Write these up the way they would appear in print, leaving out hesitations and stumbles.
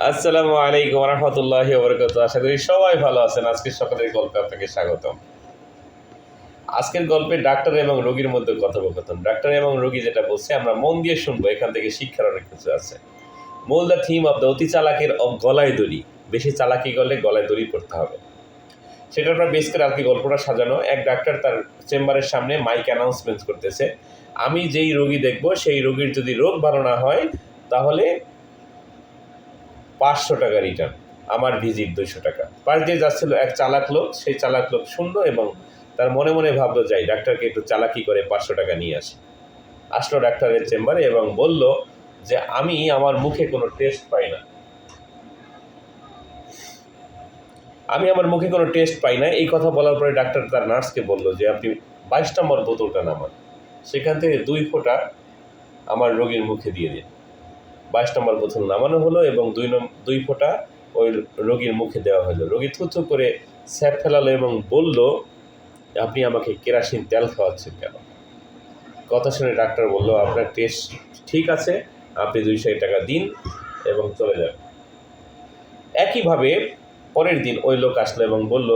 আসসালামু আলাইকুম রহমতুল্লাহি ওয়া বারাকাতুহু। আশা করি সবাই ভালো আছেন। আজকের সকালের গল্পে আপনাকে স্বাগতম। আজকের গল্পে ডাক্তার এবং রোগীর মধ্যে কথোপকথন। ডাক্তার এবং রোগী যেটা বলছে আমরা মন দিয়ে শুনবো, এখান থেকে শিক্ষার অনেক কিছু আছে। মূল দ্য থিম অফ দ্য অতি চালাকের গলায় দড়ি। বেশি চালাকি করলে গলায় দড়ি পড়তে হবে, সেটার উপর বেস করে আর কি গল্পটা সাজানো। এক ডাক্তার তার চেম্বারের সামনে মাইক অ্যানাউন্সমেন্ট করতেছে, আমি যেই রোগী দেখব সেই রোগীর যদি রোগ ভালো না হয় তাহলে 500 টাকা রিটার্ন, আমার ভিজিট 200 টাকা। পাশ দিয়ে যাচ্ছিল এক চালাক লোক, সেই চালাক লোক শুনলো এবং তার মনে মনে ভাবলো যাই ডাক্তারকে একটু চালাকি করে 500 টাকা নিয়ে আসি। আসলো ডাক্তারের চেম্বারে এবং বলল যে আমি আমার মুখে কোনো টেস্ট পাই না, এই কথা বলার পরে ডাক্তার তার নার্সকে বললো যে আপনি 22 নম্বর বোতলটা নামান, সেখান থেকে 2 ফোঁটা আমার রোগীর মুখে দিয়ে দিন। 22 নম্বর বোতল নামানো হলো এবং 2 ফোঁটা ওই রোগীর মুখে দেওয়া হলো। রোগী থুথু করে স্যাপ ফেলালো এবং বলল, আপনি আমাকে কেরাসিন তেল খাওয়াচ্ছেন কেন? কথা শুনে ডাক্তার বলল, আপনার টেস্ট ঠিক আছে, আপনি 200 টাকা দিন এবং চলে যান। একইভাবে পরের দিন ওই লোক আসলো এবং বলল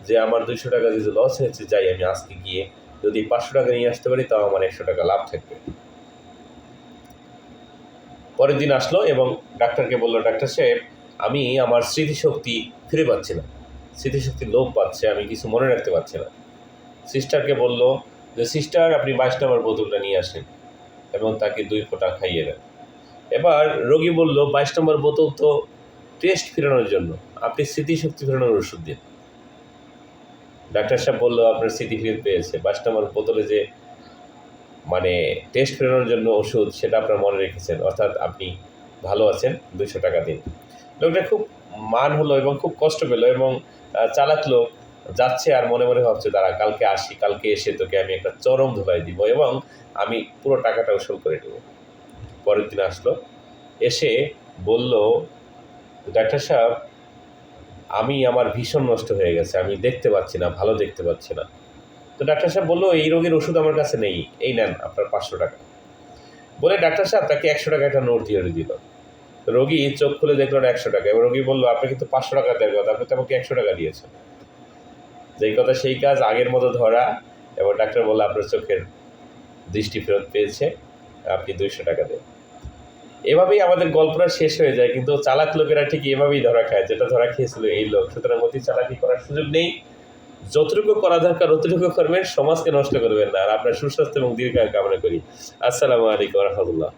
যে আমার 200 টাকা যদি লস হয়েছে, যাই আমি আজকে গিয়ে যদি 500 টাকা নিয়ে আসতে পারি তাও আমার 100 টাকা লাভ থাকবে। পরের দিন আসলো এবং ডাক্তারকে বলল, ডাক্তার সাহেব আমি আমার স্মৃতিশক্তি ফিরে পাচ্ছি না, স্মৃতিশক্তির লোপ পাচ্ছে, আমি কিছু মনে রাখতে পারছি না। সিস্টারকে বলল যে সিস্টার আপনি 22 নম্বর বোতলটা নিয়ে আসেন এবং তাকে 2 ফোঁটা খাইয়ে দেন। এবার রোগী বলল, 22 নম্বর বোতল তো টেস্ট ফেরানোর জন্য, আপনি স্মৃতিশক্তি ফেরানোর ওষুধ দিন। ডাক্তার সাহেব বলল, আপনার স্মৃতি ফিরে পেয়েছে, 22 নম্বর বোতলে যে মানে টেস্ট ফেরানোর জন্য ওষুধ সেটা আপনার মনে রেখেছেন, অর্থাৎ আপনি ভালো আছেন, 200 টাকা দিন। লোকটা খুব মান হলো এবং খুব কষ্ট পেল এবং চালাক লোক যাচ্ছে আর মনে মনে ভাবছে দাঁড়া কালকে আসি, কালকে এসে তোকে আমি একটা চরম ধোলাই দিব এবং আমি পুরো টাকাটা উসুল করে দেব। পরের দিন আসলো, এসে বলল, ডাক্তার সাহেব আমি আমার ভীষণ নষ্ট হয়ে গেছে, আমি দেখতে পাচ্ছি না, ভালো দেখতে পাচ্ছি না। তো ডাক্তার সাহেব বললো, এই রোগের ওষুধ আমার কাছে নেই, এই নেন আপনার 500 টাকা। বলে ডাক্তার সাহেব তাকে 100 টাকা একটা নোট দিয়ে দিল। রোগী চোখ খুলে দেখলো 100 টাকা এবং রোগী বললো, আপনি কিন্তু 500 টাকা দেওয়ার কথা, আপনি তো আমাকে 100 টাকা দিয়েছেন। যেই কথা সেই কাজ, আগের মতো ধরা। এবং ডাক্তার বললো, আপনার চোখের দৃষ্টি ফেরত পেয়েছে, আপনি 200 টাকা দেন। এভাবেই আমাদের গল্পটা শেষ হয়ে যায়, কিন্তু চালাক লোকেরা ঠিক এভাবেই ধরা খায়, যেটা ধরা খেয়েছিল এই লোক। সুতরাং অতি চালাকি করার সুযোগ নেই, যতটুকু করা দরকার অতটুকু করবেন, সমাজকে নষ্ট করবেন না। আর আপনার সুস্বাস্থ্য এবং দীর্ঘায়ু কামনা করি। আসসালামু আলাইকুম রহমতুল্লাহ।